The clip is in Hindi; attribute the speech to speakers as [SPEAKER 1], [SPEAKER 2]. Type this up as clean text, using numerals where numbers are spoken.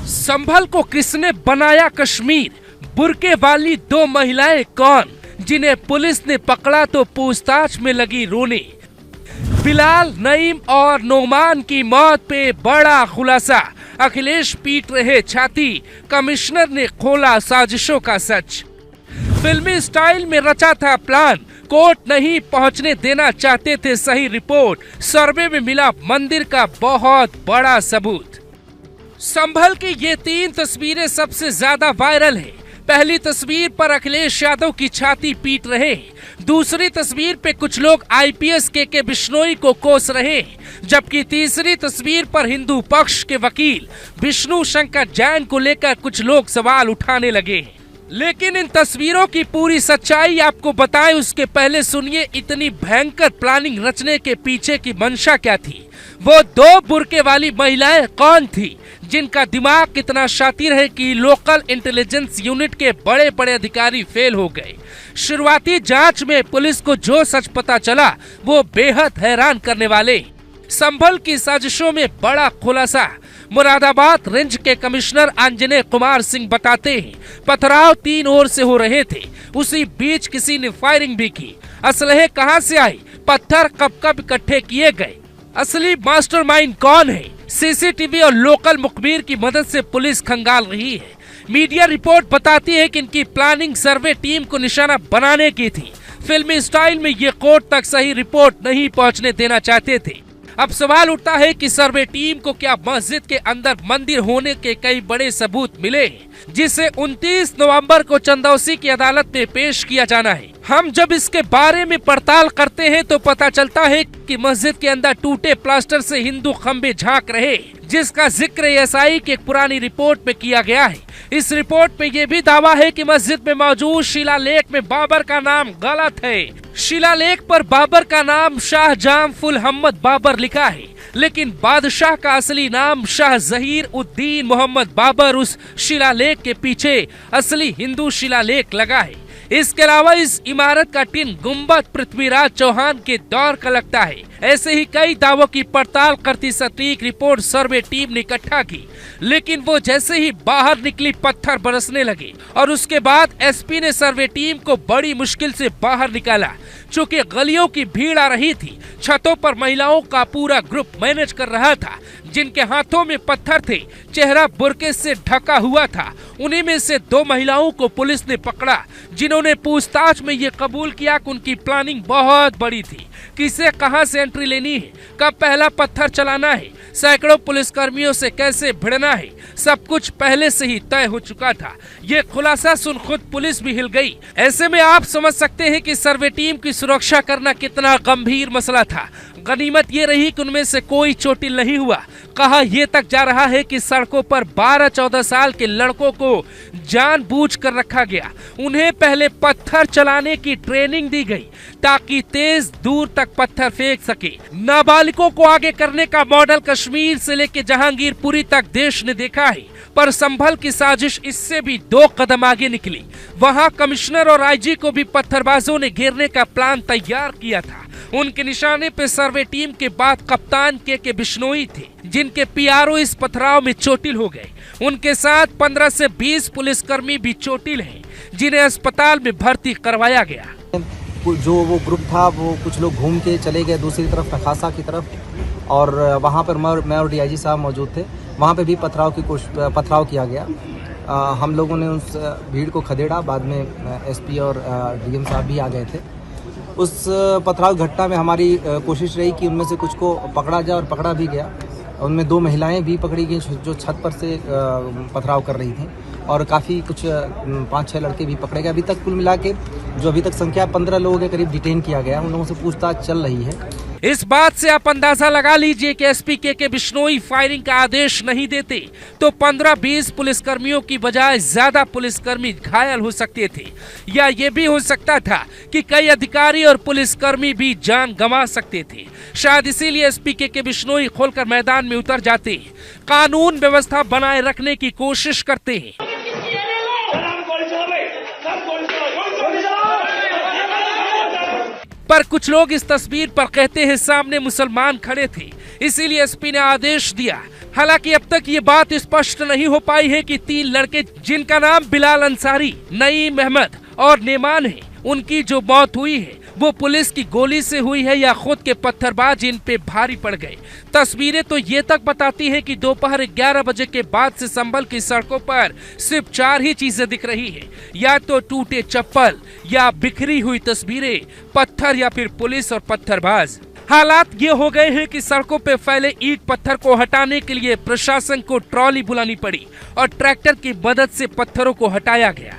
[SPEAKER 1] संभल को किसने बनाया कश्मीर? बुर्के वाली दो महिलाएं कौन, जिन्हें पुलिस ने पकड़ा तो पूछताछ में लगी रोने। बिलाल, नईम और नोमान की मौत पे बड़ा खुलासा। अखिलेश पीट रहे छाती, कमिश्नर ने खोला साजिशों का सच। फिल्मी स्टाइल में रचा था प्लान, कोर्ट नहीं पहुंचने देना चाहते थे सही रिपोर्ट। सर्वे में मिला मंदिर का बहुत बड़ा सबूत। संभल की ये 3 तस्वीरें सबसे ज्यादा वायरल हैं। पहली तस्वीर पर अखिलेश यादव की छाती पीट रहे, दूसरी तस्वीर पे कुछ लोग आईपीएस के बिश्नोई को कोस रहे, जबकि तीसरी तस्वीर पर हिंदू पक्ष के वकील विष्णु शंकर जैन को लेकर कुछ लोग सवाल उठाने लगे। लेकिन इन तस्वीरों की पूरी सच्चाई आपको बताएं उसके पहले सुनिए इतनी भयंकर प्लानिंग रचने के पीछे की मंशा क्या थी। वो 2 बुर्के वाली महिलाएं कौन थी, जिनका दिमाग कितना शातिर है कि लोकल इंटेलिजेंस यूनिट के बड़े बड़े अधिकारी फेल हो गए। शुरुआती जांच में पुलिस को जो सच पता चला वो बेहद हैरान करने वाले। संभल की साजिशों में बड़ा खुलासा। मुरादाबाद रेंज के कमिश्नर आंजनेय कुमार सिंह बताते हैं, पथराव 3 ओर से हो रहे थे, उसी बीच किसी ने फायरिंग भी की। असलहे कहां से आई, पत्थर कब कब इकट्ठे किए गए, असली मास्टरमाइंड कौन है? सीसीटीवी और लोकल मुखबिर की मदद से पुलिस खंगाल रही है। मीडिया रिपोर्ट बताती है कि इनकी प्लानिंग सर्वे टीम को निशाना बनाने की थी। फिल्मी स्टाइल में ये कोर्ट तक सही रिपोर्ट नहीं पहुंचने देना चाहते थे। अब सवाल उठता है कि सर्वे टीम को क्या मस्जिद के अंदर मंदिर होने के कई बड़े सबूत मिले, जिसे 29 नवंबर को चंदौसी की अदालत में पेश किया जाना है। हम जब इसके बारे में पड़ताल करते हैं तो पता चलता है कि मस्जिद के अंदर टूटे प्लास्टर से हिंदू खंबे झांक रहे, जिसका जिक्र एएसआई की एक पुरानी रिपोर्ट में किया गया है। इस रिपोर्ट में ये भी दावा है कि मस्जिद में मौजूद शिलालेख में बाबर का नाम गलत है। शिलालेख पर बाबर का नाम शाहजहां फुल हमद बाबर लिखा है, लेकिन बादशाह का असली नाम शाह जहीर उद्दीन मोहम्मद बाबर। उस शिलालेख के पीछे असली हिंदू शिलालेख लगा है। इसके अलावा इस इमारत का टिन गुम्बद पृथ्वीराज चौहान के दौर का लगता है। ऐसे ही कई दावों की पड़ताल करती सटीक रिपोर्ट सर्वे टीम ने इकट्ठा की, लेकिन वो जैसे ही बाहर निकली पत्थर बरसने लगे और उसके बाद एसपी ने सर्वे टीम को बड़ी मुश्किल से बाहर निकाला। चूंकि गलियों की भीड़ आ रही थी, छतों पर महिलाओं का पूरा ग्रुप मैनेज कर रहा था, जिनके हाथों में पत्थर थे, चेहरा बुर्के से ढका हुआ था। उन्हीं में से 2 महिलाओं को पुलिस ने पकड़ा, जिन्होंने पूछताछ में ये कबूल किया कि उनकी प्लानिंग बहुत बड़ी थी। किसे कहां से एंट्री लेनी है, कब पहला पत्थर चलाना है, सैकड़ों पुलिसकर्मियों से कैसे भिड़ना है, सब कुछ पहले से ही तय हो चुका था। ये खुलासा सुन खुद पुलिस भी हिल गई। ऐसे में आप समझ सकते हैं कि सर्वे टीम की सुरक्षा करना कितना गंभीर मसला था। गनीमत ये रही कि उनमें से कोई चोटिल नहीं हुआ। कहा यह तक जा रहा है कि सड़कों पर 12-14 साल के लड़कों को जानबूझकर रखा गया। उन्हें पहले पत्थर चलाने की ट्रेनिंग दी गई ताकि तेज दूर तक पत्थर फेंक सके। नाबालिगों को आगे करने का मॉडल कश्मीर से लेकर जहांगीरपुरी तक देश ने देखा है, पर संभल की साजिश इससे भी 2 कदम आगे निकली। वहां कमिश्नर और आईजी को भी पत्थरबाजों ने घेरने का प्लान तैयार किया था। उनके निशाने पे सर्वे टीम के बाद कप्तान के बिश्नोई थे, जिनके पीआरओ इस पथराव में चोटिल हो गए। उनके साथ 15 से 20 पुलिसकर्मी भी चोटिल हैं, जिन्हें अस्पताल में भर्ती करवाया गया।
[SPEAKER 2] जो वो ग्रुप था वो कुछ लोग घूम के चले गए दूसरी तरफ नखासा की तरफ, और वहाँ पर मैं और डीआईजी साहब मौजूद थे। वहाँ पे भी पथराव किया गया। हम लोगों ने उस भीड़ को खदेड़ा। बाद में एसपी और डीएम साहब भी आ गए थे। उस पथराव घटना में हमारी कोशिश रही कि उनमें से कुछ को पकड़ा जाए, और पकड़ा भी गया। उनमें 2 महिलाएं भी पकड़ी गई जो छत पर से पथराव कर रही थी, और काफ़ी कुछ 5-6 लड़के भी पकड़े गए। अभी तक कुल मिला के जो अभी तक संख्या 15 लोगों के करीब डिटेन किया गया। उन लोगों से पूछताछ चल रही है।
[SPEAKER 1] इस बात से आप अंदाजा लगा लीजिए कि एसपी के बिश्नोई फायरिंग का आदेश नहीं देते तो 15-20 पुलिसकर्मियों की बजाय ज्यादा पुलिसकर्मी घायल हो सकते थे, या ये भी हो सकता था कि कई अधिकारी और पुलिसकर्मी भी जान गंवा सकते थे। शायद इसीलिए एसपी के बिश्नोई खोलकर मैदान में उतर जाते, कानून व्यवस्था बनाए रखने की कोशिश करते हैं। पर कुछ लोग इस तस्वीर पर कहते हैं सामने मुसलमान खड़े थे, इसीलिए एसपी ने आदेश दिया। हालांकि अब तक ये बात स्पष्ट नहीं हो पाई है कि 3 लड़के जिनका नाम बिलाल अंसारी, नईम अहमद और नेमान है, उनकी जो मौत हुई है वो पुलिस की गोली से हुई है या खुद के पत्थरबाज इन पे भारी पड़ गए। तस्वीरें तो ये तक बताती हैं कि दोपहर 11 बजे के बाद से संभल की सड़कों पर सिर्फ 4 ही चीजें दिख रही है, या तो टूटे चप्पल या बिखरी हुई तस्वीरें, पत्थर या फिर पुलिस और पत्थरबाज। हालात ये हो गए हैं कि सड़कों पे फैले ईंट पत्थर को हटाने के लिए प्रशासन को ट्रॉली बुलानी पड़ी और ट्रैक्टर की मदद से पत्थरों को हटाया गया।